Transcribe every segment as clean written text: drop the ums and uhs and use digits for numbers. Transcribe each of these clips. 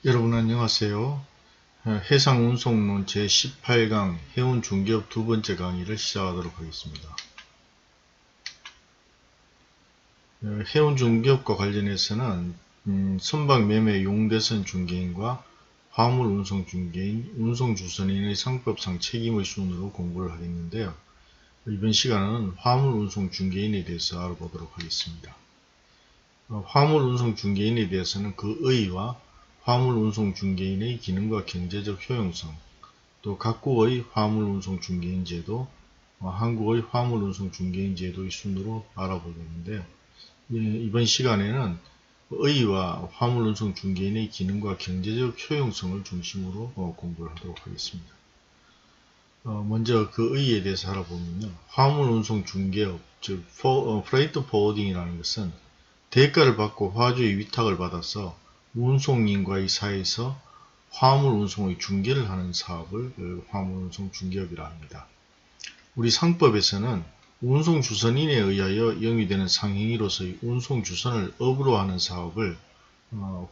여러분 안녕하세요. 해상운송론 제18강 해운중개업 두 번째 강의를 시작하도록 하겠습니다. 해운중개업과 관련해서는 선박매매 용대선 중개인과 화물운송 중개인, 운송주선인의 상법상 책임의 순으로 공부를 하겠는데요. 이번 시간은 화물운송 중개인에 대해서 알아보도록 하겠습니다. 화물운송 중개인에 대해서는 그 의의와 화물운송 중개인의 기능과 경제적 효용성, 또 각국의 화물운송 중개인 제도, 한국의 화물운송 중개인 제도의 순으로 알아보겠는데요. 이번 시간에는 의의와 화물운송 중개인의 기능과 경제적 효용성을 중심으로 공부를 하도록 하겠습니다. 먼저 그 의의에 대해서 알아보면요. 화물운송 중개업, 즉 프레이트 포워딩이라는 것은 대가를 받고 화주의 위탁을 받아서 운송인과의 사이에서 화물운송의 중개를 하는 사업을 화물운송 중개업이라 합니다. 우리 상법에서는 운송주선인에 의하여 영위되는 상행위로서의 운송주선을 업으로 하는 사업을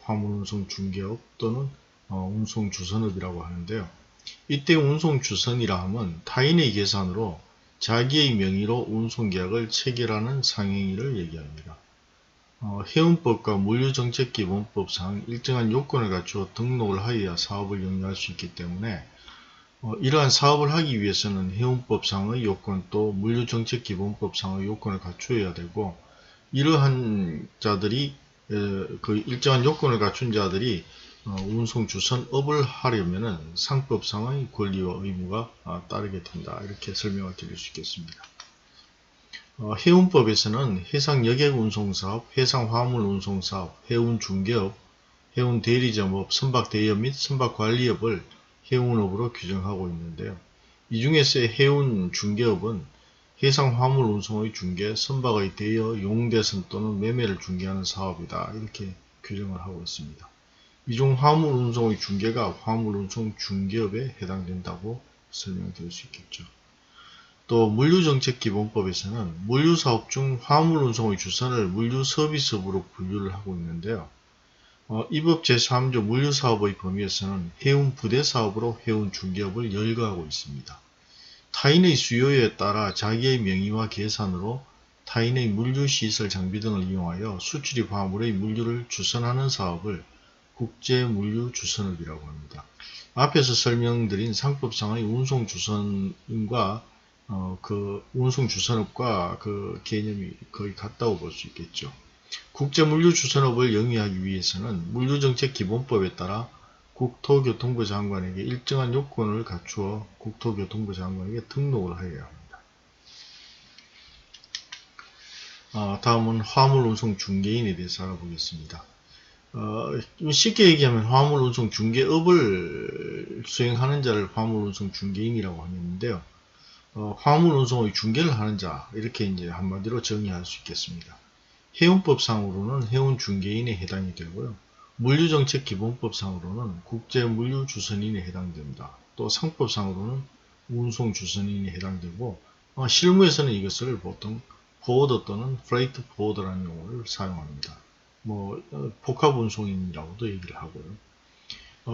화물운송 중개업 또는 운송주선업이라고 하는데요. 이때 운송주선이라 함은 타인의 계산으로 자기의 명의로 운송계약을 체결하는 상행위를 얘기합니다. 해운법과 물류정책기본법상 일정한 요건을 갖추어 등록을 하여야 사업을 영위할 수 있기 때문에 이러한 사업을 하기 위해서는 해운법상의 요건 또 물류정책기본법상의 요건을 갖추어야 되고, 이러한 자들이 그 일정한 요건을 갖춘 자들이 운송주선업을 하려면 상법상의 권리와 의무가 따르게 된다, 이렇게 설명을 드릴 수 있겠습니다. 해운법에서는 해상여객운송사업, 해상화물운송사업, 해운중개업, 해운대리점업, 선박대여 및 선박관리업을 해운업으로 규정하고 있는데요. 이 중에서 해운중개업은 해상화물운송의 중개, 선박의 대여, 용대선 또는 매매를 중개하는 사업이다, 이렇게 규정을 하고 있습니다. 이 중 화물운송의 중개가 화물운송 중개업에 해당된다고 설명드릴 수 있겠죠. 또 물류정책기본법에서는 물류사업 중 화물운송의 주선을 물류서비스업으로 분류를 하고 있는데요. 이 법 제3조 물류사업의 범위에서는 해운부대사업으로 해운중개업을 열거하고 있습니다. 타인의 수요에 따라 자기의 명의와 계산으로 타인의 물류시설 장비 등을 이용하여 수출입 화물의 물류를 주선하는 사업을 국제물류주선업이라고 합니다. 앞에서 설명드린 상법상의 운송주선인과 그 운송주선업과 그 개념이 거의 같다고 볼 수 있겠죠. 국제물류주선업을 영위하기 위해서는 물류정책기본법에 따라 국토교통부 장관에게 일정한 요건을 갖추어 국토교통부 장관에게 등록을 하여야 합니다. 다음은 화물운송 중개인에 대해서 알아보겠습니다. 쉽게 얘기하면 화물운송 중개업을 수행하는 자를 화물운송 중개인이라고 하는데요. 화물운송의 중개를 하는 자, 이렇게 이제 한마디로 정의할 수 있겠습니다. 해운법상으로는 해운중개인에 해당이 되고요. 물류정책기본법상으로는 국제물류주선인에 해당됩니다. 또 상법상으로는 운송주선인에 해당되고, 실무에서는 이것을 보통 포워더 또는 프레이트 포워더라는 용어를 사용합니다. 복합운송인이라고도 얘기를 하고요.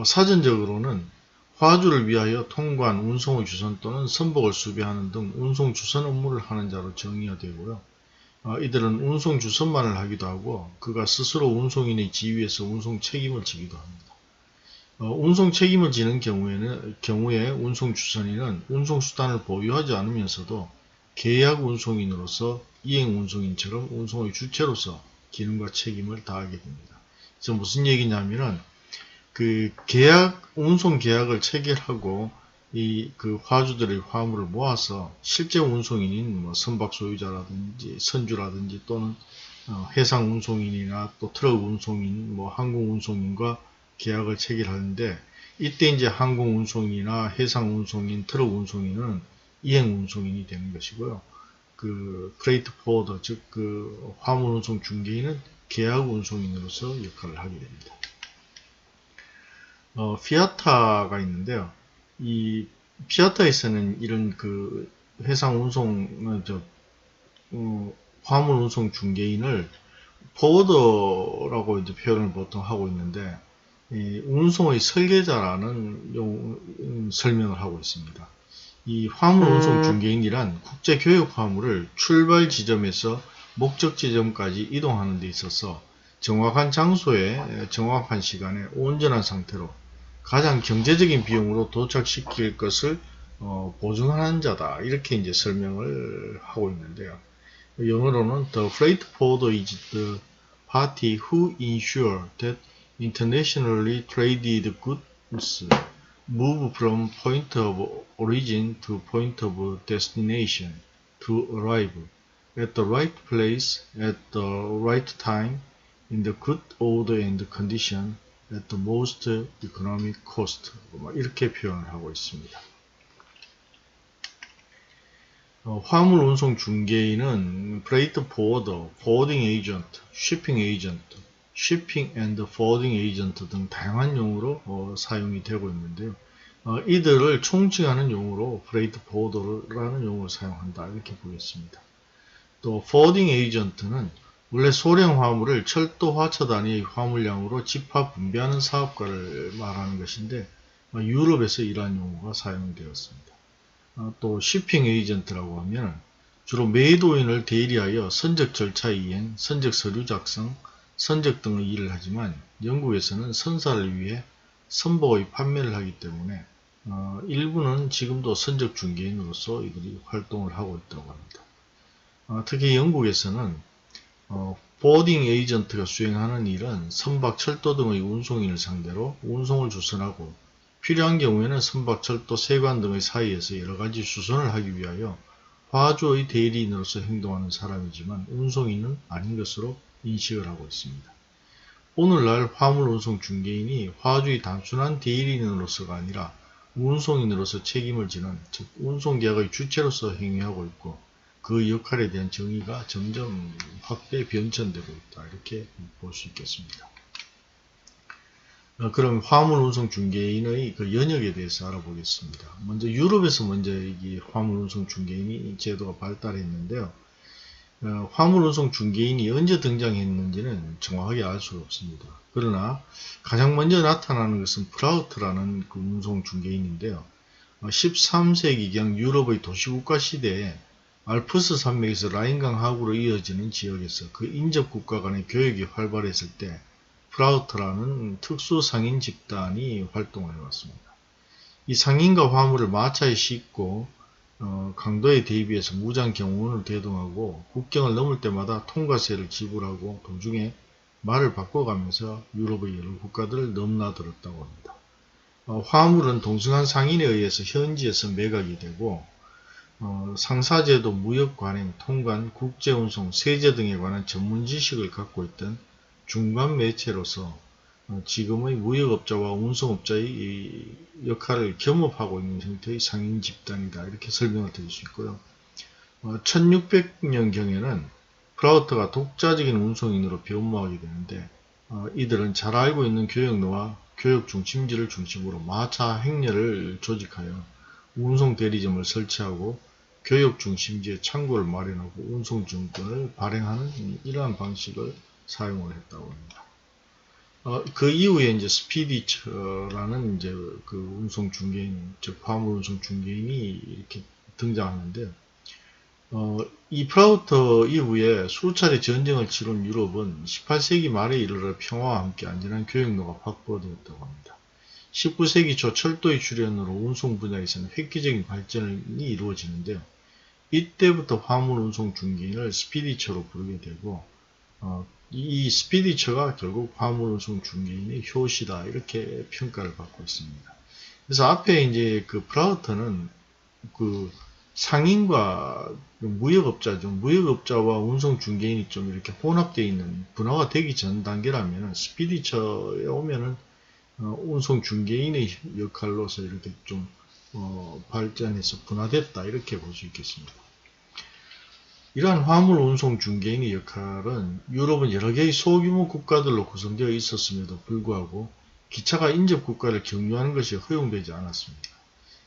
사전적으로는 화주를 위하여 통관, 운송의 주선 또는 선복을 수배하는 등 운송 주선 업무를 하는 자로 정의가 되고요. 이들은 운송 주선만을 하기도 하고 그가 스스로 운송인의 지위에서 운송 책임을 지기도 합니다. 운송 책임을 지는 경우에 운송 주선인은 운송 수단을 보유하지 않으면서도 계약 운송인으로서 이행 운송인처럼 운송의 주체로서 기능과 책임을 다하게 됩니다. 그래서 무슨 얘기냐면은 그 운송 계약을 체결하고 그 화주들의 화물을 모아서 실제 운송인인 선박 소유자라든지 선주라든지 또는 해상 운송인이나 또 트럭 운송인, 항공 운송인과 계약을 체결하는데, 이때 이제 항공 운송인이나 해상 운송인, 트럭 운송인은 이행 운송인이 되는 것이고요. 그 프레이트 포워더, 즉 그 화물 운송 중개인은 계약 운송인으로서 역할을 하게 됩니다. 피아타가 있는데요. 이 피아타에서는 이런 그 해상 운송, 화물 운송 중개인을 포워더라고 이제 표현을 보통 하고 있는데, 운송의 설계자라는 설명을 하고 있습니다. 이 화물 운송 중개인이란 국제 교역 화물을 출발 지점에서 목적 지점까지 이동하는 데 있어서 정확한 장소에 정확한 시간에 온전한 상태로 가장 경제적인 비용으로 도착시킬 것을 보증하는 자다. 이렇게 이제 설명을 하고 있는데요. 영어로는 The freight forwarder is the party who ensure that internationally traded goods move from point of origin to point of destination to arrive at the right place at the right time in the good order and condition at the most economic cost. 이렇게 표현을 하고 있습니다. 화물 운송 중개인은 freight forwarder, forwarding agent, shipping agent, shipping and forwarding agent 등 다양한 용어로 사용이 되고 있는데요. 이들을 총칭하는 용어로 freight forwarder라는 용어를 사용한다. 이렇게 보겠습니다. 또 forwarding agent는 원래 소량 화물을 철도화차 단위의 화물량으로 집화 분배하는 사업가를 말하는 것인데 유럽에서 이러한 용어가 사용되었습니다. 또 shipping agent라고 하면 주로 매도인을 대리하여 선적 절차 이행, 선적 서류 작성, 선적 등의 일을 하지만 영국에서는 선사를 위해 선복의 판매를 하기 때문에 일부는 지금도 선적 중개인으로서 이들이 활동을 하고 있다고 합니다. 특히 영국에서는 보딩 에이전트가 수행하는 일은 선박, 철도 등의 운송인을 상대로 운송을 주선하고 필요한 경우에는 선박, 철도, 세관 등의 사이에서 여러가지 수선을 하기 위하여 화주의 대리인으로서 행동하는 사람이지만 운송인은 아닌 것으로 인식을 하고 있습니다. 오늘날 화물 운송 중개인이 화주의 단순한 대리인으로서가 아니라 운송인으로서 책임을 지는, 즉 운송계약의 주체로서 행위하고 있고 그 역할에 대한 정의가 점점 확대 변천되고 있다. 이렇게 볼 수 있겠습니다. 그럼 화물 운송 중개인의 그 연역에 대해서 알아보겠습니다. 먼저 유럽에서 이 화물 운송 중개인이 제도가 발달했는데요. 화물 운송 중개인이 언제 등장했는지는 정확하게 알 수 없습니다. 그러나 가장 먼저 나타나는 것은 프라우트라는 그 운송 중개인인데요. 13세기경 유럽의 도시국가 시대에 알프스 산맥에서 라인강 하구로 이어지는 지역에서 그 인접국가 간의 교역이 활발했을 때 프라우트라는 특수 상인 집단이 활동을 해왔습니다. 이 상인과 화물을 마차에 싣고 강도에 대비해서 무장 경호원을 대동하고 국경을 넘을 때마다 통과세를 지불하고 도중에 말을 바꿔가면서 유럽의 여러 국가들을 넘나들었다고 합니다. 화물은 동승한 상인에 의해서 현지에서 매각이 되고 상사제도, 무역관행, 통관, 국제운송, 세제 등에 관한 전문 지식을 갖고 있던 중간 매체로서 지금의 무역업자와 운송업자의 역할을 겸업하고 있는 형태의 상인 집단이다. 이렇게 설명을 드릴 수 있고요. 1600년경에는 프라우트가 독자적인 운송인으로 변모하게 되는데 이들은 잘 알고 있는 교역로와 교역 중심지를 중심으로 마차 행렬을 조직하여 운송 대리점을 설치하고 교역 중심지에 창고를 마련하고 운송 증권을 발행하는 이러한 방식을 사용을 했다고 합니다. 그 이후에 이제 스피디처라는 이제 그 운송 중개인, 즉 화물 운송 중개인이 이렇게 등장하는데, 이 프라우터 이후에 수차례 전쟁을 치룬 유럽은 18세기 말에 이르러 평화와 함께 안전한 교역로가 확보되었다고 합니다. 19세기 초 철도의 출현으로 운송 분야에서는 획기적인 발전이 이루어지는데요. 이때부터 화물 운송 중개인을 스피디처로 부르게 되고, 이 스피디처가 결국 화물 운송 중개인의 효시다. 이렇게 평가를 받고 있습니다. 그래서 앞에 이제 그 프라우터는 그 상인과 무역업자죠. 무역업자와 운송 중개인이 좀 이렇게 혼합되어 있는 분화가 되기 전 단계라면 스피디처에 오면은 운송 중개인의 역할로서 이렇게 좀 발전해서 분화됐다. 이렇게 볼 수 있겠습니다. 이러한 화물 운송 중개인의 역할은 유럽은 여러 개의 소규모 국가들로 구성되어 있었음에도 불구하고 기차가 인접 국가를 경유하는 것이 허용되지 않았습니다.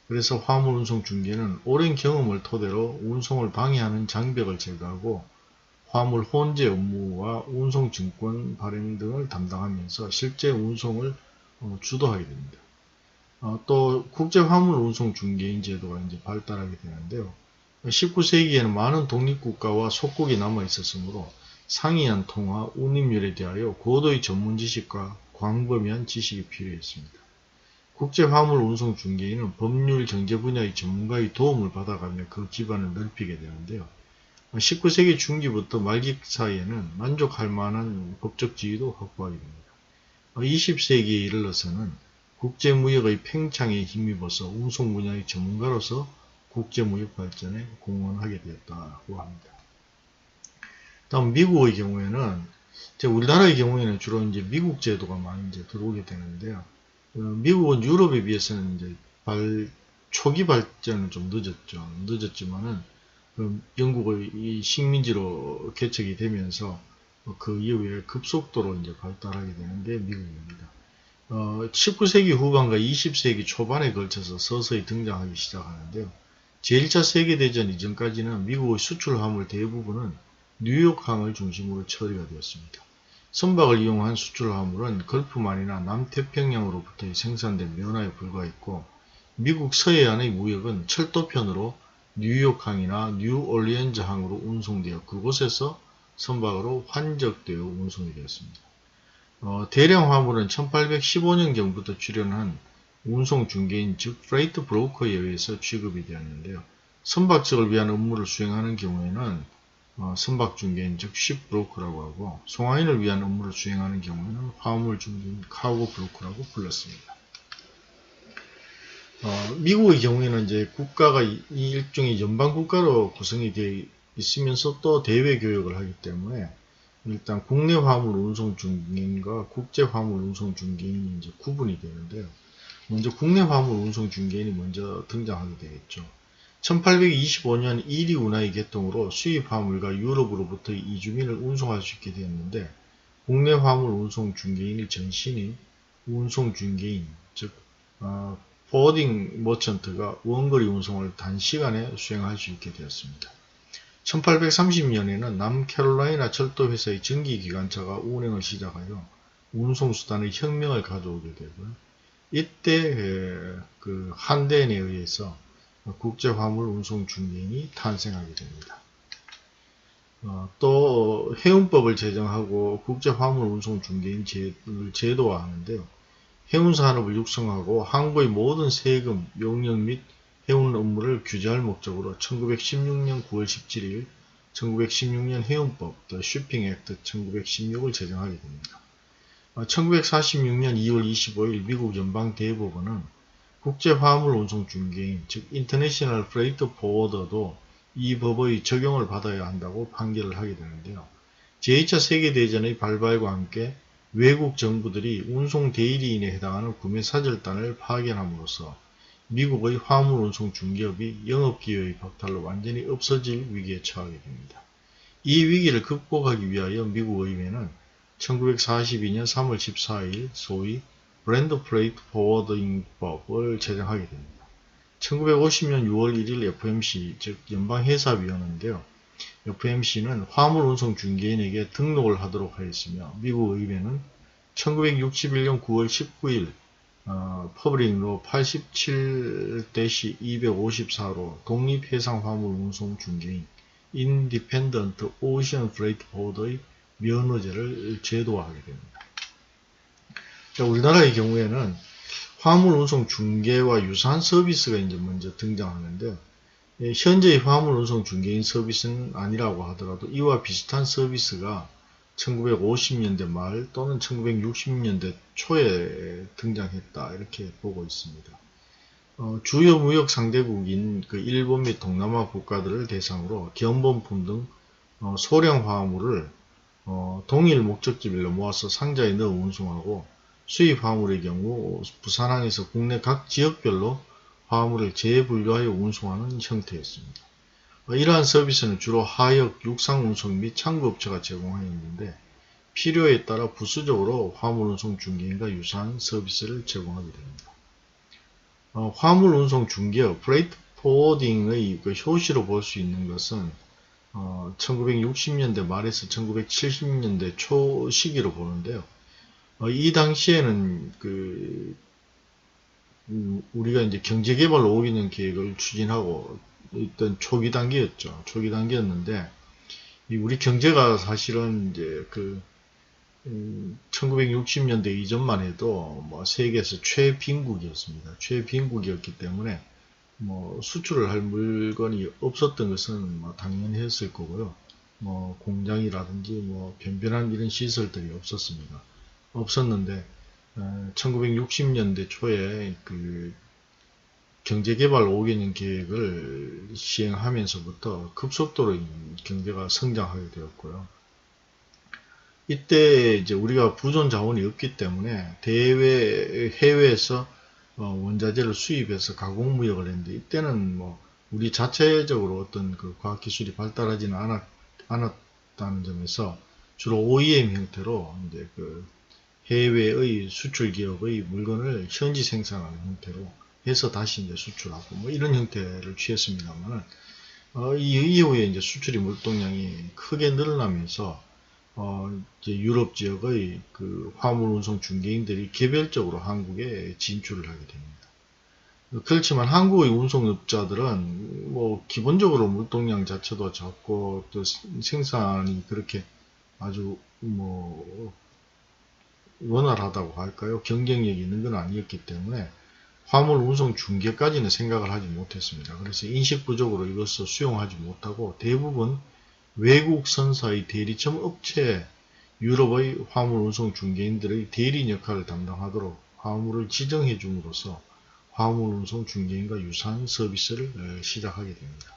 그래서 화물 운송 중개는 오랜 경험을 토대로 운송을 방해하는 장벽을 제거하고 화물 혼재 업무와 운송 증권 발행 등을 담당하면서 실제 운송을 주도하게 됩니다. 또 국제화물운송중개인 제도가 이제 발달하게 되는데요. 19세기에는 많은 독립국가와 속국이 남아 있었으므로 상이한 통화, 운임률에 대하여 고도의 전문 지식과 광범위한 지식이 필요했습니다. 국제화물운송중개인은 법률, 경제 분야의 전문가의 도움을 받아가며 그 기반을 넓히게 되는데요. 19세기 중기부터 말기 사이에는 만족할 만한 법적 지위도 확보하게 됩니다. 20세기에 이르러서는 국제무역의 팽창에 힘입어서 운송 분야의 전문가로서 국제무역 발전에 공헌하게 되었다고 합니다. 다음 미국의 경우에는 우리나라의 경우에는 주로 이제 미국 제도가 많이 이제 들어오게 되는데요. 미국은 유럽에 비해서는 이제 초기 발전은 좀 늦었지만은 영국의 이 식민지로 개척이 되면서 그 이후에 급속도로 이제 발달하게 되는 게 미국입니다. 19세기 후반과 20세기 초반에 걸쳐서 서서히 등장하기 시작하는데요. 제1차 세계대전 이전까지는 미국의 수출 화물 대부분은 뉴욕항을 중심으로 처리가 되었습니다. 선박을 이용한 수출 화물은 걸프만이나 남태평양으로부터 생산된 면화에 불과했고, 미국 서해안의 무역은 철도편으로 뉴욕항이나 뉴올리언즈항으로 운송되어 그곳에서 선박으로 환적되어 운송이 되었습니다. 대량 화물은 1815년경부터 출현한 운송중개인 즉 프레이트 브로커에 의해서 취급이 되었는데요. 선박 측을 위한 업무를 수행하는 경우에는 선박중개인 즉 쉽브로커라고 하고, 송화인을 위한 업무를 수행하는 경우에는 화물중개인 카고 브로커라고 불렀습니다. 미국의 경우에는 이제 국가가 이 일종의 연방국가로 구성이 되어 있으면서 또 대외 교역을 하기 때문에 일단 국내 화물 운송 중개인과 국제 화물 운송 중개인이 이제 구분이 되는데요. 먼저 국내 화물 운송 중개인이 먼저 등장하게 되겠죠. 1825년 1위 운하의 개통으로 수입 화물과 유럽으로부터 이주민을 운송할 수 있게 되었는데, 국내 화물 운송 중개인의 전신인 운송 중개인 즉 포워딩 머천트가 원거리 운송을 단시간에 수행할 수 있게 되었습니다. 1830년에는 남캐롤라이나 철도회사의 전기기관차가 운행을 시작하여 운송수단의 혁명을 가져오게 되고요. 이때 그 한덴에 의해서 국제화물 운송 중개인이 탄생하게 됩니다. 또 해운법을 제정하고 국제화물 운송 중개인 제도를 제도화하는데요. 해운산업을 육성하고 항구의 모든 세금, 용역 및 해운 업무를 규제할 목적으로 1916년 9월 17일 1916년 해운법 The Shipping Act 1916을 제정하게 됩니다. 1946년 2월 25일 미국 연방대법원은 국제화물운송중개인 즉 International Freight Forwarder도 이 법의 적용을 받아야 한다고 판결을 하게 되는데요. 제2차 세계대전의 발발과 함께 외국 정부들이 운송 대리인에 해당하는 구매 사절단을 파견함으로써 미국의 화물운송 중개업이 영업기회의 박탈로 완전히 없어질 위기에 처하게 됩니다. 이 위기를 극복하기 위하여 미국 의회는 1942년 3월 14일 소위 브랜드 플레이트 포워딩법을 제정하게 됩니다. 1950년 6월 1일 FMC 즉 연방해사위원회인데요. FMC는 화물운송 중개인에게 등록을 하도록 하였으며, 미국 의회는 1961년 9월 19일 퍼블릭로 87-254로 독립해상화물운송중개인 Independent Ocean Freight Board의 면허제를 제도화하게 됩니다. 자, 우리나라의 경우에는 화물운송 중개와 유사한 서비스가 이제 먼저 등장하는데요. 현재의 화물운송 중개인 서비스는 아니라고 하더라도 이와 비슷한 서비스가 1950년대 말 또는 1960년대 초에 등장했다 이렇게 보고 있습니다. 주요 무역 상대국인 그 일본 및 동남아 국가들을 대상으로 견본품 등 소량 화물을 동일 목적지별로 모아서 상자에 넣어 운송하고, 수입 화물의 경우 부산항에서 국내 각 지역별로 화물을 재분류하여 운송하는 형태였습니다. 이러한 서비스는 주로 하역, 육상 운송 및 창구업체가 제공하였는데, 필요에 따라 부수적으로 화물운송 중개인과 유사한 서비스를 제공하게 됩니다. 화물운송 중개업, 프레이트 포워딩의 그 효시로 볼 수 있는 것은 1960년대 말에서 1970년대 초 시기로 보는데요. 이 당시에는 우리가 이제 경제개발 5개년 계획을 추진하고 있던 초기 단계였죠. 초기 단계였는데, 우리 경제가 사실은 이제 1960년대 이전만 해도 뭐 세계에서 최빈국이었습니다. 최빈국이었기 때문에 뭐 수출을 할 물건이 없었던 것은 뭐 당연했을 거고요. 뭐 공장이라든지 뭐 변변한 이런 시설들이 없었습니다. 없었는데 1960년대 초에 경제개발 5개년 계획을 시행하면서부터 급속도로 경제가 성장하게 되었고요. 이때 이제 우리가 부존 자원이 없기 때문에 해외에서 원자재를 수입해서 가공무역을 했는데, 이때는 뭐 우리 자체적으로 어떤 과학기술이 발달하지는 않았다는 점에서 주로 OEM 형태로 이제 해외의 수출 기업의 물건을 현지 생산하는 형태로 해서 다시 이제 수출하고 뭐 이런 형태를 취했습니다만은, 이 이후에 이제 수출이 물동량이 크게 늘어나면서 이제 유럽 지역의 화물 운송 중개인들이 개별적으로 한국에 진출을 하게 됩니다. 그렇지만 한국의 운송업자들은 뭐 기본적으로 물동량 자체도 작고 또 생산이 그렇게 아주 뭐 원활하다고 할까요? 경쟁력이 있는 건 아니었기 때문에 화물 운송 중개까지는 생각을 하지 못했습니다. 그래서 인식 부족으로 이것을 수용하지 못하고 대부분 외국 선사의 대리점 업체, 유럽의 화물 운송 중개인들의 대리인 역할을 담당하도록 화물을 지정해 줌으로써 화물 운송 중개인과 유사한 서비스를 시작하게 됩니다.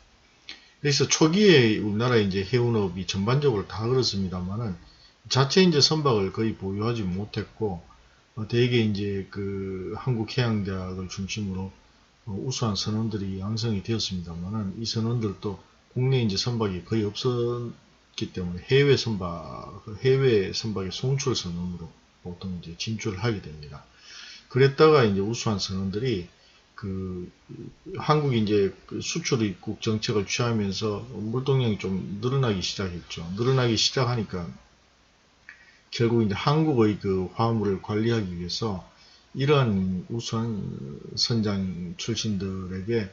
그래서 초기에 우리나라 이제 해운업이 전반적으로 다 그렇습니다만은 자체 이제 선박을 거의 보유하지 못했고, 대개 이제 한국해양대학을 중심으로 우수한 선원들이 양성이 되었습니다만은, 이 선원들도 국내 이제 선박이 거의 없었기 때문에 해외 선박의 송출 선원으로 보통 이제 진출을 하게 됩니다. 그랬다가 이제 우수한 선원들이 한국이 이제 수출 입국 정책을 취하면서 물동량이 좀 늘어나기 시작했죠. 늘어나기 시작하니까 결국 이제 한국의 화물을 관리하기 위해서 이러한 우수한 선장 출신들에게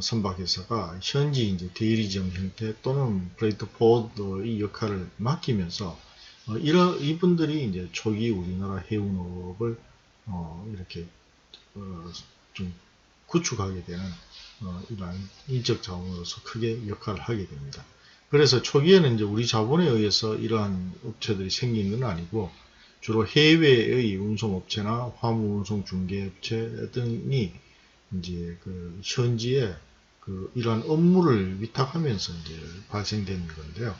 선박회사가 현지 이제 대리점 형태 또는 프레이트 포워더의 역할을 맡기면서 이분들이 이제 초기 우리나라 해운업을 이렇게 좀 구축하게 되는 이러한 인적 자원으로서 크게 역할을 하게 됩니다. 그래서 초기에는 이제 우리 자본에 의해서 이러한 업체들이 생긴 건 아니고 주로 해외의 운송업체나 화물 운송 중개업체 등이 이제 현지에 이러한 업무를 위탁하면서 이제 발생되는 건데요.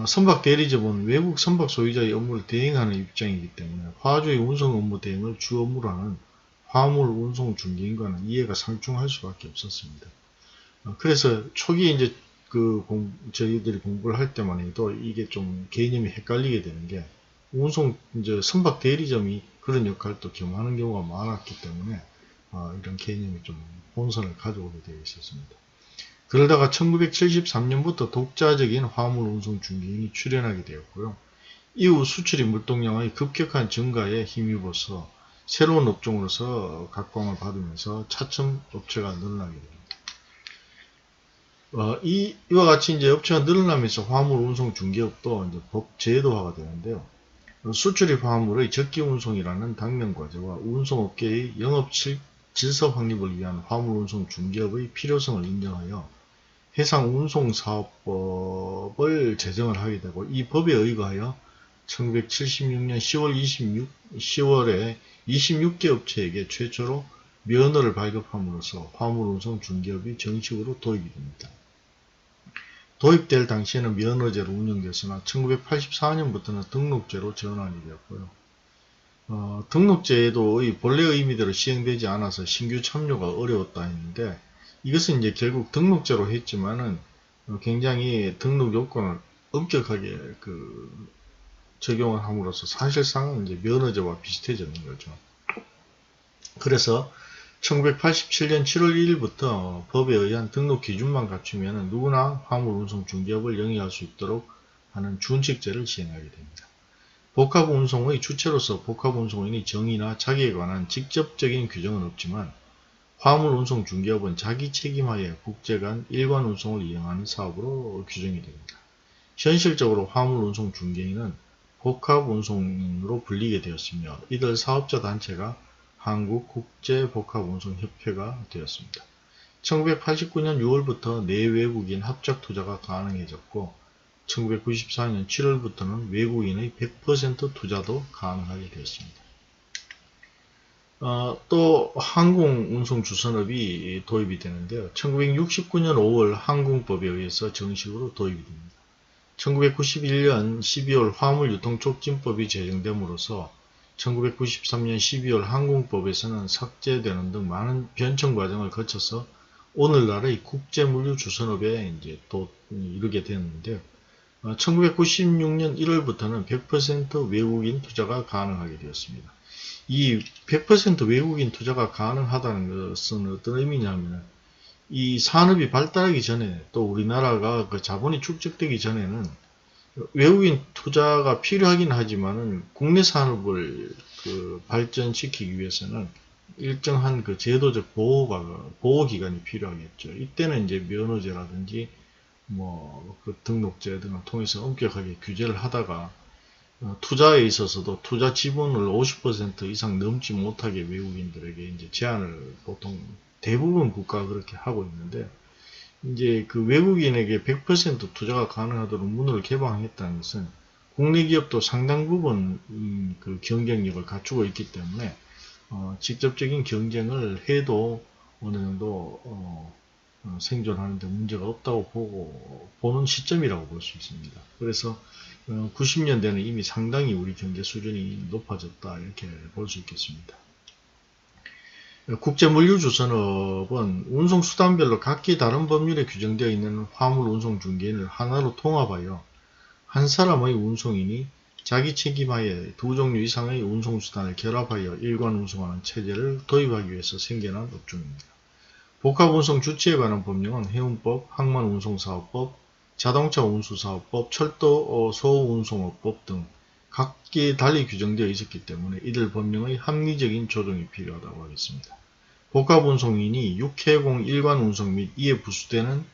선박 대리점은 외국 선박 소유자의 업무를 대행하는 입장이기 때문에 화주의 운송 업무 대행을 주 업무로 하는 화물 운송 중개인과는 이해가 상충할 수밖에 없었습니다. 그래서 초기에 이제 저희들이 공부를 할 때만 해도 이게 좀 개념이 헷갈리게 되는 게, 이제 선박 대리점이 그런 역할도 겸하는 경우가 많았기 때문에 이런 개념이 좀 혼선을 가져오게 되어 있었습니다. 그러다가 1973년부터 독자적인 화물 운송 중개인이 출현하게 되었고요. 이후 수출입 물동량의 급격한 증가에 힘입어서 새로운 업종으로서 각광을 받으면서 차츰 업체가 늘어나게 됩니다. 이와 같이 이제 업체가 늘어나면서 화물 운송 중개업도 이제 법 제도화가 되는데요. 수출입 화물의 적기 운송이라는 당면 과제와 운송업계의 영업 질서 확립을 위한 화물 운송 중개업의 필요성을 인정하여 해상운송사업법을 제정을 하게 되고, 이 법에 의거하여 1976년 10월에 26개 업체에게 최초로 면허를 발급함으로써 화물운송 중개업이 정식으로 도입이 됩니다. 도입될 당시에는 면허제로 운영됐으나 1984년부터는 등록제로 전환이 되었고요. 등록제도 본래 의미대로 시행되지 않아서 신규 참여가 어려웠다 했는데, 이것은 이제 결국 등록제로 했지만은 굉장히 등록 요건을 엄격하게 적용을 함으로써 사실상 이제 면허제와 비슷해지는 거죠. 그래서 1987년 7월 1일부터 법에 의한 등록 기준만 갖추면 누구나 화물 운송 중개업을 영위할 수 있도록 하는 준칙제를 시행하게 됩니다. 복합운송의 주체로서 복합운송인의 정의나 자기에 관한 직접적인 규정은 없지만 화물운송 중개업은 자기 책임하에 국제 간 일관 운송을 이행하는 사업으로 규정이 됩니다. 현실적으로 화물운송 중개인은 복합운송으로 불리게 되었으며 이들 사업자 단체가 한국국제복합운송협회가 되었습니다. 1989년 6월부터 내외국인 합작투자가 가능해졌고 1994년 7월부터는 외국인의 100% 투자도 가능하게 되었습니다. 또 항공운송주선업이 도입이 되는데요. 1969년 5월 항공법에 의해서 정식으로 도입이 됩니다. 1991년 12월 화물유통촉진법이 제정됨으로써 1993년 12월 항공법에서는 삭제되는 등 많은 변청 과정을 거쳐서 오늘날의 국제물류주선업에 이제 또 이르게 되었는데요. 1996년 1월부터는 100% 외국인 투자가 가능하게 되었습니다. 이 100% 외국인 투자가 가능하다는 것은 어떤 의미냐면 이 산업이 발달하기 전에 또 우리나라가 그 자본이 축적되기 전에는 외국인 투자가 필요하긴 하지만은 국내 산업을 발전시키기 위해서는 일정한 그 제도적 보호 기간이 필요하겠죠. 이때는 이제 면허제라든지 그 등록제 등을 통해서 엄격하게 규제를 하다가 투자에 있어서도 투자 지분을 50% 이상 넘지 못하게 외국인들에게 이제 제한을 보통 대부분 국가가 그렇게 하고 있는데 이제 그 외국인에게 100% 투자가 가능하도록 문을 개방했다는 것은 국내 기업도 상당 부분 그 경쟁력을 갖추고 있기 때문에 직접적인 경쟁을 해도 어느 정도 생존하는 데 문제가 없다고 보는 시점이라고 볼 수 있습니다. 그래서 90년대는 이미 상당히 우리 경제 수준이 높아졌다 이렇게 볼 수 있겠습니다. 국제물류주선업은 운송수단별로 각기 다른 법률에 규정되어 있는 화물운송중개인을 하나로 통합하여 한 사람의 운송인이 자기 책임하에 두 종류 이상의 운송수단을 결합하여 일관 운송하는 체제를 도입하기 위해서 생겨난 업종입니다. 복합운송 주체에 관한 법령은 해운법, 항만운송사업법, 자동차운수사업법, 철도 소운송업법 등 각기 달리 규정되어 있었기 때문에 이들 법령의 합리적인 조정이 필요하다고 하겠습니다. 복합운송인이 육해공 일관운송 및 이에 부수되는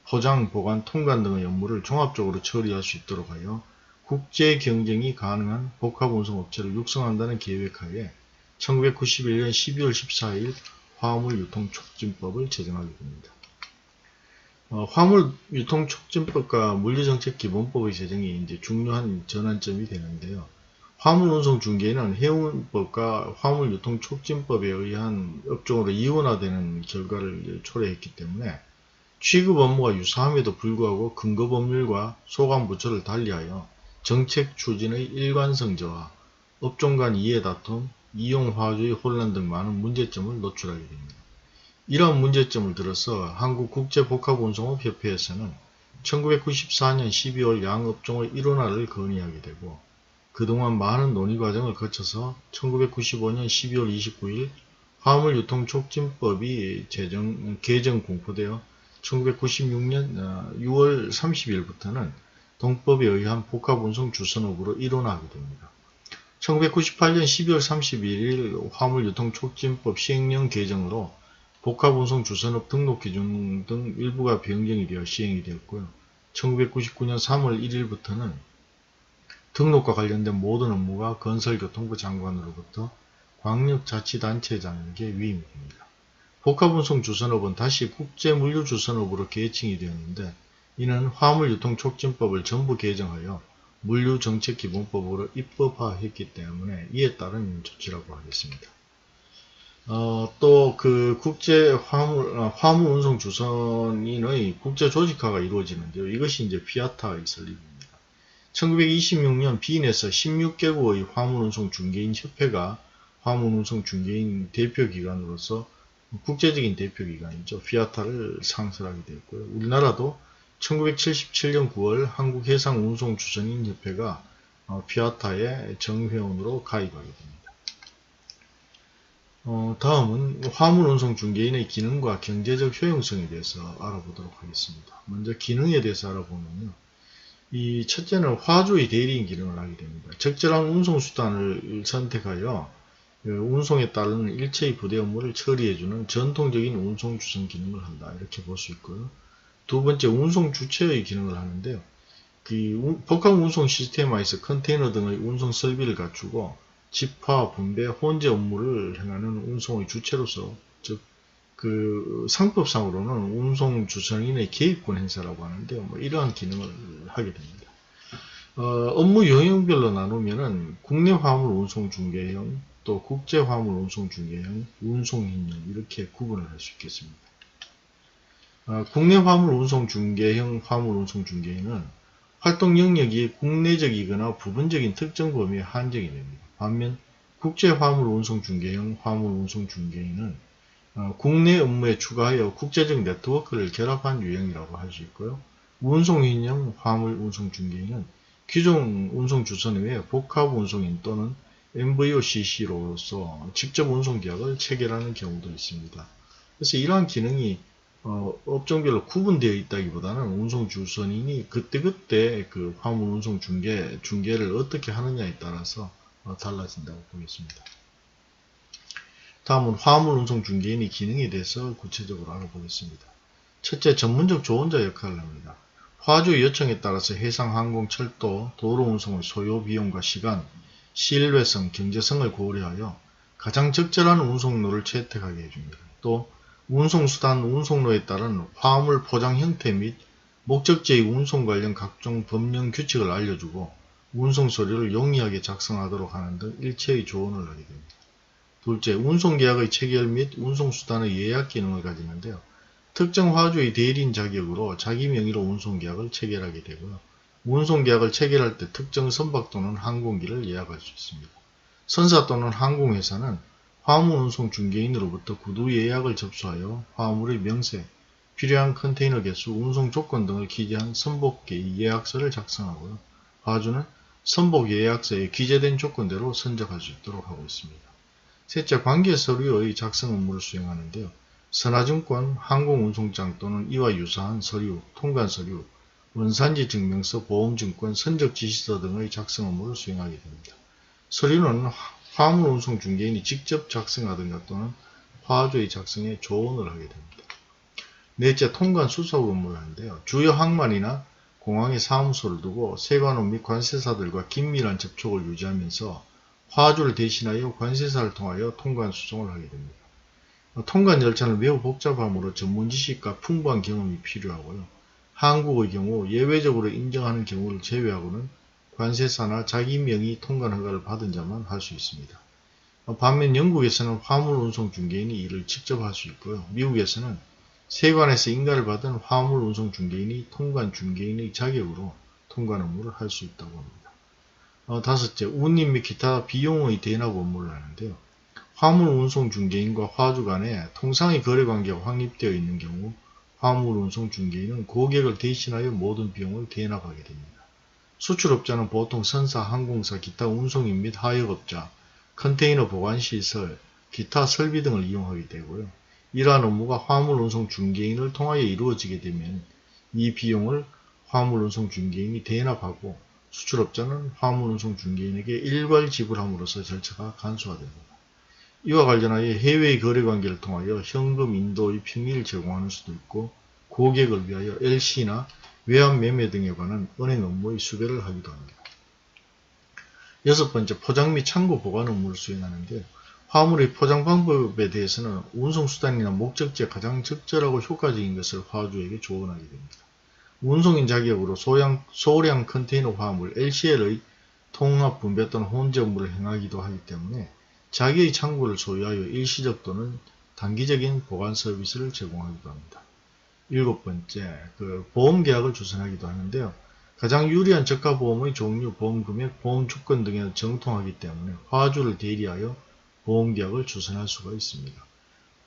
포장, 보관, 통관 등의 업무를 종합적으로 처리할 수 있도록 하여 국제 경쟁이 가능한 복합운송업체를 육성한다는 계획하에 1991년 12월 14일 화물유통촉진법을 제정하게 됩니다. 화물유통촉진법과 물류정책기본법의 제정이 이제 중요한 전환점이 되는데요. 화물운송중개인은 해운법과 화물유통촉진법에 의한 업종으로 이원화되는 결과를 초래했기 때문에 취급 업무가 유사함에도 불구하고 근거법률과 소관부처를 달리하여 정책 추진의 일관성 저하, 업종 간 이해 다툼, 이용화주의 혼란 등 많은 문제점을 노출하게 됩니다. 이러한 문제점을 들어서 한국국제복합운송업협회에서는 1994년 12월 양업종의 일원화를 건의하게 되고 그동안 많은 논의 과정을 거쳐서 1995년 12월 29일 화물유통촉진법이 개정 공포되어 1996년 6월 30일부터는 동법에 의한 복합운송주선업으로 일원화하게 됩니다. 1998년 12월 31일 화물유통촉진법 시행령 개정으로 복합운송주선업 등록기준 등 일부가 변경이 되어 시행이 되었고요. 1999년 3월 1일부터는 등록과 관련된 모든 업무가 건설교통부 장관으로부터 광역자치단체장에게 위임이 됩니다. 복합운송주선업은 다시 국제물류주선업으로 계층이 되었는데 이는 화물유통촉진법을 전부 개정하여 물류정책기본법으로 입법화했기 때문에 이에 따른 조치라고 하겠습니다. 또 그 화물운송주선인의 국제조직화가 이루어지는데요. 이것이 이제 피아타의 설립입니다. 1926년 비인에서 16개국의 화물운송중개인 협회가 화물운송중개인 대표기관으로서 국제적인 대표기관이죠. 피아타를 창설하게 되었고요. 우리나라도 1977년 9월 한국해상운송주선인협회가 피아타의 정회원으로 가입하게 됩니다. 다음은 화물운송 중개인의 기능과 경제적 효용성에 대해서 알아보도록 하겠습니다. 먼저 기능에 대해서 알아보면요. 이 첫째는 화주의 대리인 기능을 하게 됩니다. 적절한 운송수단을 선택하여 운송에 따르는 일체의 부대 업무를 처리해주는 전통적인 운송주선 기능을 한다. 이렇게 볼 수 있고요. 두 번째, 운송 주체의 기능을 하는데요. 그 복합 운송 시스템화에서 컨테이너 등의 운송 설비를 갖추고 집화, 분배, 혼재 업무를 행하는 운송의 주체로서, 즉 그 상법상으로는 운송 주선인의 개입권 행사라고 하는데요. 뭐 이러한 기능을 하게 됩니다. 업무 영역별로 나누면은 국내 화물 운송 중개형, 또 국제 화물 운송 중개형, 운송인형 이렇게 구분을 할 수 있겠습니다. 국내 화물 운송 중개형 화물 운송 중개인은 활동 영역이 국내적이거나 부분적인 특정 범위에 한정이 됩니다. 반면 국제 화물 운송 중개형 화물 운송 중개인은 국내 업무에 추가하여 국제적 네트워크를 결합한 유형이라고 할 수 있고요. 운송인형 화물 운송 중개인은 기존 운송 주선 외에 복합 운송인 또는 MVOCC로서 직접 운송 계약을 체결하는 경우도 있습니다. 그래서 이러한 기능이 업종별로 구분되어 있다기보다는 운송 주선인이 그때그때 그 화물 운송 중개를 어떻게 하느냐에 따라서 달라진다고 보겠습니다. 다음은 화물 운송 중개인의 기능에 대해서 구체적으로 알아보겠습니다. 첫째, 전문적 조언자 역할을 합니다. 화주의 요청에 따라서 해상, 항공, 철도, 도로 운송의 소요 비용과 시간, 신뢰성, 경제성을 고려하여 가장 적절한 운송로를 채택하게 해줍니다. 또 운송수단, 운송로에 따른 화물 포장 형태 및 목적지의 운송 관련 각종 법령 규칙을 알려주고 운송 서류를 용이하게 작성하도록 하는 등 일체의 조언을 하게 됩니다. 둘째, 운송계약의 체결 및 운송수단의 예약 기능을 가지는데요. 특정 화주의 대리인 자격으로 자기 명의로 운송계약을 체결하게 되고요. 운송계약을 체결할 때 특정 선박 또는 항공기를 예약할 수 있습니다. 선사 또는 항공회사는 화물 운송 중개인으로부터 구두 예약을 접수하여 화물의 명세, 필요한 컨테이너 개수, 운송 조건 등을 기재한 선복 예약서를 작성하고요. 화주는 선복 예약서에 기재된 조건대로 선적할 수 있도록 하고 있습니다. 셋째, 관계 서류의 작성 업무를 수행하는데요. 선화증권, 항공운송장 또는 이와 유사한 서류, 통관서류, 원산지 증명서, 보험증권, 선적지시서 등의 작성 업무를 수행하게 됩니다. 서류는 화물운송 중개인이 직접 작성하든가 또는 화주의 작성에 조언을 하게 됩니다. 넷째, 통관 수사업 업무를 하는데요. 주요 항만이나 공항에 사무소를 두고 세관원 및 관세사들과 긴밀한 접촉을 유지하면서 화주를 대신하여 관세사를 통하여 통관 수송을 하게 됩니다. 통관 절차는 매우 복잡하므로 전문 지식과 풍부한 경험이 필요하고요. 한국의 경우 예외적으로 인정하는 경우를 제외하고는 관세사나 자기 명의 통관 허가를 받은 자만 할 수 있습니다. 반면 영국에서는 화물 운송 중개인이 이를 직접 할 수 있고요. 미국에서는 세관에서 인가를 받은 화물 운송 중개인이 통관 중개인의 자격으로 통관 업무를 할 수 있다고 합니다. 다섯째, 운임 및 기타 비용의 대납 업무를 하는데요. 화물 운송 중개인과 화주 간에 통상의 거래 관계가 확립되어 있는 경우 화물 운송 중개인은 고객을 대신하여 모든 비용을 대납하게 됩니다. 수출업자는 보통 선사, 항공사, 기타 운송인 및 하역업자, 컨테이너 보관시설, 기타 설비 등을 이용하게 되고요. 이러한 업무가 화물 운송 중개인을 통하여 이루어지게 되면 이 비용을 화물 운송 중개인이 대납하고 수출업자는 화물 운송 중개인에게 일괄 지불함으로써 절차가 간소화됩니다. 이와 관련하여 해외의 거래관계를 통하여 현금 인도의 평리를 제공하는 수도 있고 고객을 위하여 LC나 외환 매매 등에 관한 은행 업무의 수배를 하기도 합니다. 여섯 번째, 포장 및 창고 보관 업무를 수행하는데 화물의 포장 방법에 대해서는 운송수단이나 목적지에 가장 적절하고 효과적인 것을 화주에게 조언하게 됩니다. 운송인 자격으로 소량 컨테이너 화물 LCL의 통합 분배 또는 혼재 업무를 행하기도 하기 때문에 자기의 창고를 소유하여 일시적 또는 단기적인 보관 서비스를 제공하기도 합니다. 일곱 번째, 보험계약을 주선하기도 하는데요. 가장 유리한 저가보험의 종류, 보험금액, 보험 조건 등에 정통하기 때문에 화주를 대리하여 보험계약을 주선할 수가 있습니다.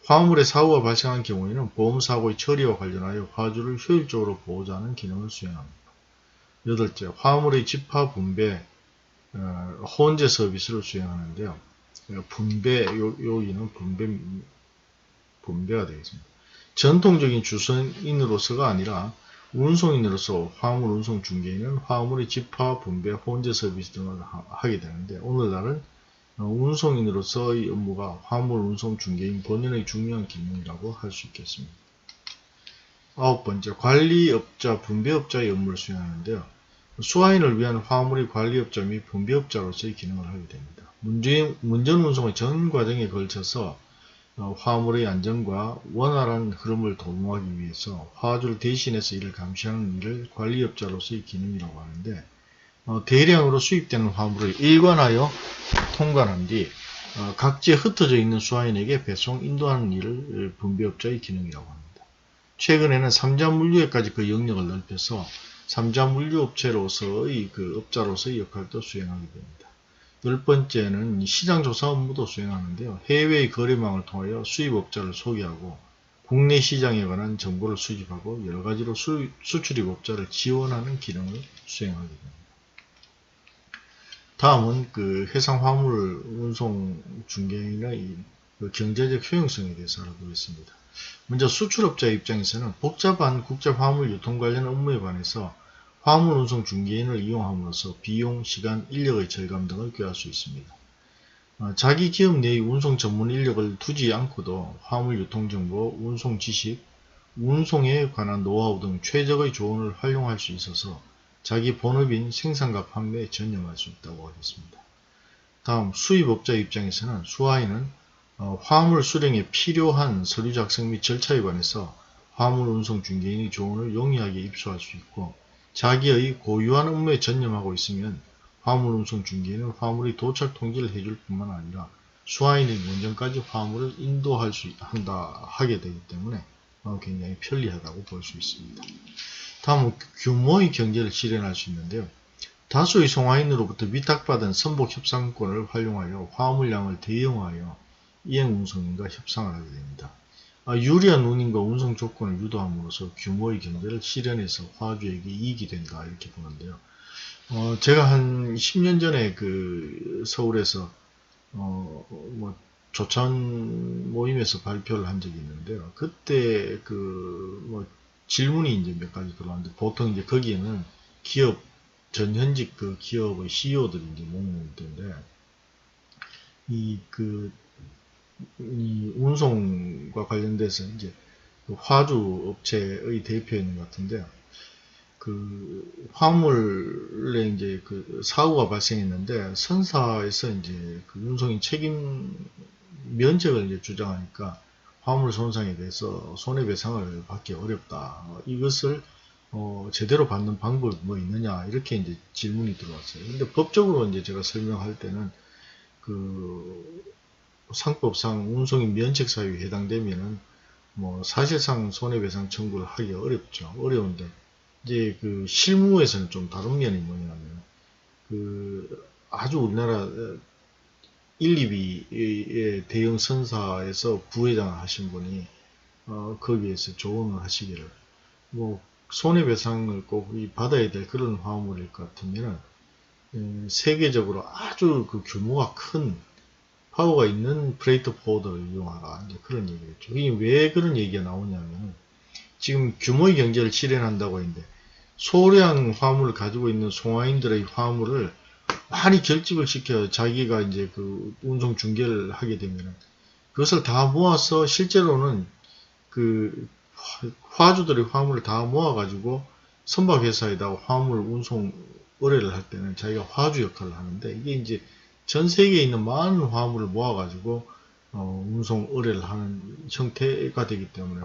화물의 사고가 발생한 경우에는 보험사고의 처리와 관련하여 화주를 효율적으로 보호하는 기능을 수행합니다. 여덟째, 화물의 집화, 분배, 혼재 서비스를 수행하는데요. 여기는 분배가 되겠습니다. 전통적인 주선인으로서가 아니라 운송인으로서 화물 운송 중개인은 화물의 집화, 분배, 혼재 서비스 등을 하게 되는데, 오늘날은 운송인으로서의 업무가 화물 운송 중개인 본연의 중요한 기능이라고 할 수 있겠습니다. 아홉 번째, 관리업자, 분배업자의 업무를 수행하는데요. 수화인을 위한 화물의 관리업자 및 분배업자로서의 기능을 하게 됩니다. 문전 운송의 전 과정에 걸쳐서 화물의 안전과 원활한 흐름을 도모하기 위해서 화주를 대신해서 이를 감시하는 일을 관리업자로서의 기능이라고 하는데, 대량으로 수입되는 화물을 일관하여 통관한 뒤 각지에 흩어져 있는 수화인에게 배송, 인도하는 일을 분배업자의 기능이라고 합니다. 최근에는 삼자물류에까지 그 영역을 넓혀서 삼자물류업체로서의 업자로서의 역할도 수행하게 됩니다. 열 번째는 시장조사 업무도 수행하는데요. 해외의 거래망을 통하여 수입업자를 소개하고 국내 시장에 관한 정보를 수집하고 여러가지로 수출입업자를 지원하는 기능을 수행하게 됩니다. 다음은 해상 화물 운송 중개인의 경제적 효용성에 대해서 알아보겠습니다. 먼저 수출업자의 입장에서는 복잡한 국제 화물 유통 관련 업무에 관해서 화물 운송 중개인을 이용함으로써 비용, 시간, 인력의 절감 등을 꾀할 수 있습니다. 자기 기업 내의 운송 전문 인력을 두지 않고도 화물 유통 정보, 운송 지식, 운송에 관한 노하우 등 최적의 조언을 활용할 수 있어서 자기 본업인 생산과 판매에 전념할 수 있다고 하겠습니다. 다음, 수입업자 입장에서는 수화인은 화물 수령에 필요한 서류 작성 및 절차에 관해서 화물 운송 중개인의 조언을 용이하게 입수할 수 있고, 자기의 고유한 업무에 전념하고 있으면 화물 운송 중개인은 화물의 도착 통지를 해줄 뿐만 아니라 수화인의 원전까지 화물을 인도할 수 하게 되기 때문에 굉장히 편리하다고 볼 수 있습니다. 다음은 규모의 경제를 실현할 수 있는데요. 다수의 송화인으로부터 위탁받은 선복 협상권을 활용하여 화물량을 대형화하여 이행운송인과 협상을 하게 됩니다. 유리한 운임과 운송 조건을 유도함으로써 규모의 경제를 실현해서 화주에게 이익이 된다, 이렇게 보는데요. 제가 한 10년 전에 서울에서 조찬 모임에서 발표를 한 적이 있는데요. 그때 질문이 이제 몇 가지 들어왔는데, 보통 이제 거기에는 기업 전현직 기업의 CEO들이 이제 목록인데, 이 운송과 관련돼서 이제 화주 업체의 대표인 것 같은데요. 화물에 이제 사고가 발생했는데, 선사에서 이제 운송인 책임 면책을 이제 주장하니까 화물 손상에 대해서 손해배상을 받기 어렵다. 이것을 제대로 받는 방법이 뭐 있느냐, 이렇게 이제 질문이 들어왔어요. 근데 법적으로 이제 제가 설명할 때는 상법상 운송인 면책 사유에 해당되면은 사실상 손해배상 청구를 하기 어렵죠. 어려운데 이제 실무에서는 좀 다른 면이 뭐냐면 아주 우리나라 1, 2비의 대형 선사에서 부회장을 하신 분이 거기에서 조언을 하시기를 손해배상을 꼭 받아야 될 그런 화물일 것 같으면 세계적으로 아주 규모가 큰 파워가 있는 프레이트 포워더를 이용하라, 이제 그런 얘기겠죠. 이게 왜 그런 얘기가 나오냐면, 지금 규모의 경제를 실현한다고 했는데 소량 화물을 가지고 있는 송화인들의 화물을 많이 결집을 시켜 자기가 이제 운송 중개를 하게 되면 그것을 다 모아서 실제로는 화주들의 화물을 다 모아가지고 선박회사에다가 화물 운송 의뢰를 할 때는 자기가 화주 역할을 하는데, 이게 이제 전 세계에 있는 많은 화물을 모아가지고 운송 의뢰를 하는 형태가 되기 때문에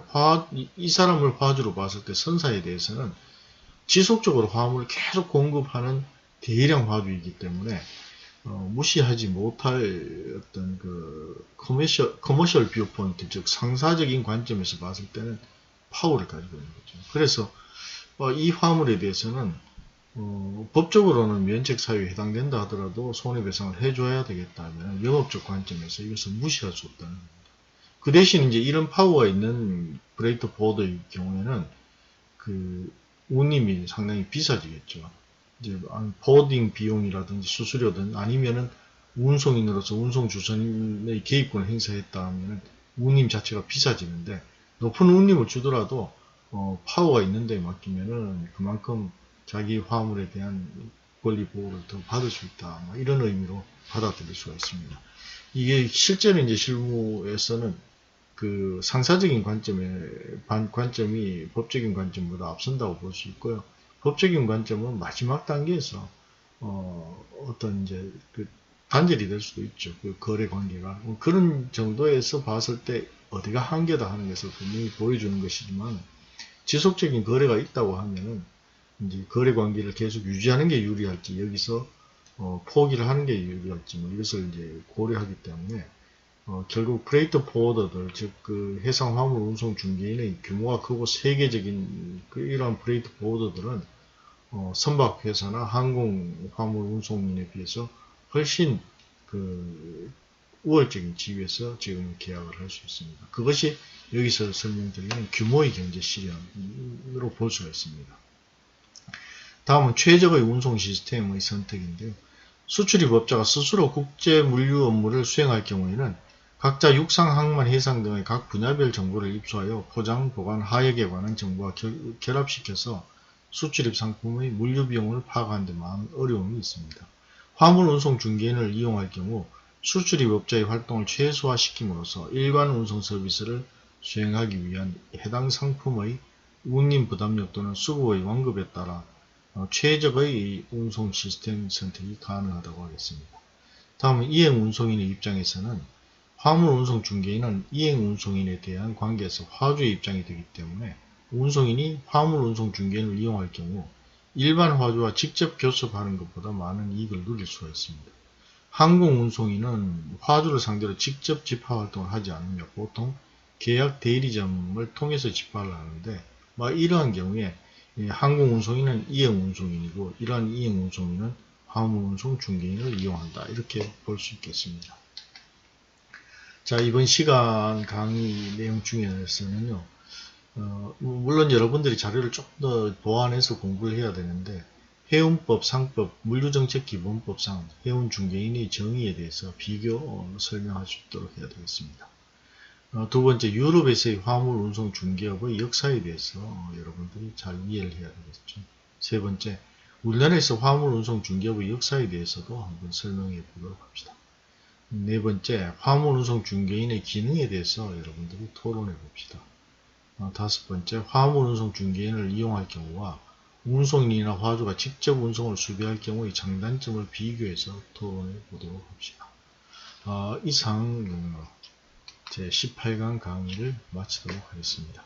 이 사람을 화주로 봤을 때 선사에 대해서는 지속적으로 화물을 계속 공급하는 대량 화주이기 때문에 무시하지 못할 어떤 커머셜 뷰 포인트, 즉 상사적인 관점에서 봤을 때는 파워를 가지고 있는 거죠. 그래서 이 화물에 대해서는 법적으로는 면책 사유에 해당된다 하더라도 손해배상을 해줘야 되겠다면 영업적 관점에서 이것을 무시할 수 없다는 겁니다. 그 대신 이제 이런 파워가 있는 브레이트 보드의 경우에는 운임이 상당히 비싸지겠죠. 이제 보딩 비용이라든지 수수료든 아니면은 운송인으로서 운송주선의 개입권을 행사했다 하면은 운임 자체가 비싸지는데, 높은 운임을 주더라도 파워가 있는 데 맡기면은 그만큼 자기 화물에 대한 권리 보호를 더 받을 수 있다. 이런 의미로 받아들일 수가 있습니다. 이게 실제로 이제 실무에서는 그 상사적인 관점이 법적인 관점보다 앞선다고 볼 수 있고요. 법적인 관점은 마지막 단계에서 어떤 이제 그 단절이 될 수도 있죠. 그 거래 관계가 그런 정도에서 봤을 때 어디가 한계다 하는 것을 분명히 보여주는 것이지만 지속적인 거래가 있다고 하면은 이제 거래 관계를 계속 유지하는 게 유리할지 여기서 포기를 하는 게 유리할지 이것을 이제 고려하기 때문에 결국 프레이트 포워더들 즉 그 해상 화물 운송 중개인의 규모가 크고 세계적인 이러한 프레이트 포워더들은 선박 회사나 항공 화물 운송인에 비해서 훨씬 그 우월적인 지위에서 지금 계약을 할 수 있습니다. 그것이 여기서 설명드리는 규모의 경제 실현으로 볼 수가 있습니다. 다음은 최적의 운송 시스템의 선택인데요. 수출입업자가 스스로 국제 물류 업무를 수행할 경우에는 각자 육상, 항만, 해상 등의 각 분야별 정보를 입수하여 포장, 보관, 하역에 관한 정보와 결합시켜서 수출입 상품의 물류 비용을 파악하는 데 많은 어려움이 있습니다. 화물 운송 중개인을 이용할 경우 수출입업자의 활동을 최소화시킴으로써 일관 운송 서비스를 수행하기 위한 해당 상품의 운임 부담력 또는 수급의 완급에 따라 최적의 운송 시스템 선택이 가능하다고 하겠습니다. 다음은 이행 운송인의 입장에서는 화물 운송 중개인은 이행 운송인에 대한 관계에서 화주의 입장이 되기 때문에 운송인이 화물 운송 중개인을 이용할 경우 일반 화주와 직접 교섭하는 것보다 많은 이익을 누릴 수가 있습니다. 항공 운송인은 화주를 상대로 직접 집하 활동을 하지 않으며 보통 계약 대리점을 통해서 집하를 하는데 이러한 경우에 항공 운송인은 이행 운송인이고 이러한 이행 운송인은 화물 운송 중개인을 이용한다. 이렇게 볼 수 있겠습니다. 자, 이번 시간 강의 내용 중에서는요. 물론 여러분들이 자료를 조금 더 보완해서 공부를 해야 되는데 해운법, 상법, 물류정책기본법상 해운중개인의 정의에 대해서 비교 설명할 수 있도록 해야 되겠습니다. 두 번째, 유럽에서의 화물 운송 중개업의 역사에 대해서 여러분들이 잘 이해를 해야 되겠죠. 세 번째, 우리나라에서 화물 운송 중개업의 역사에 대해서도 한번 설명해 보도록 합시다. 네 번째, 화물 운송 중개인의 기능에 대해서 여러분들이 토론해 봅시다. 다섯 번째, 화물 운송 중개인을 이용할 경우와 운송인이나 화주가 직접 운송을 수배할 경우의 장단점을 비교해서 토론해 보도록 합시다. 이상 제 18강 강의를 마치도록 하겠습니다.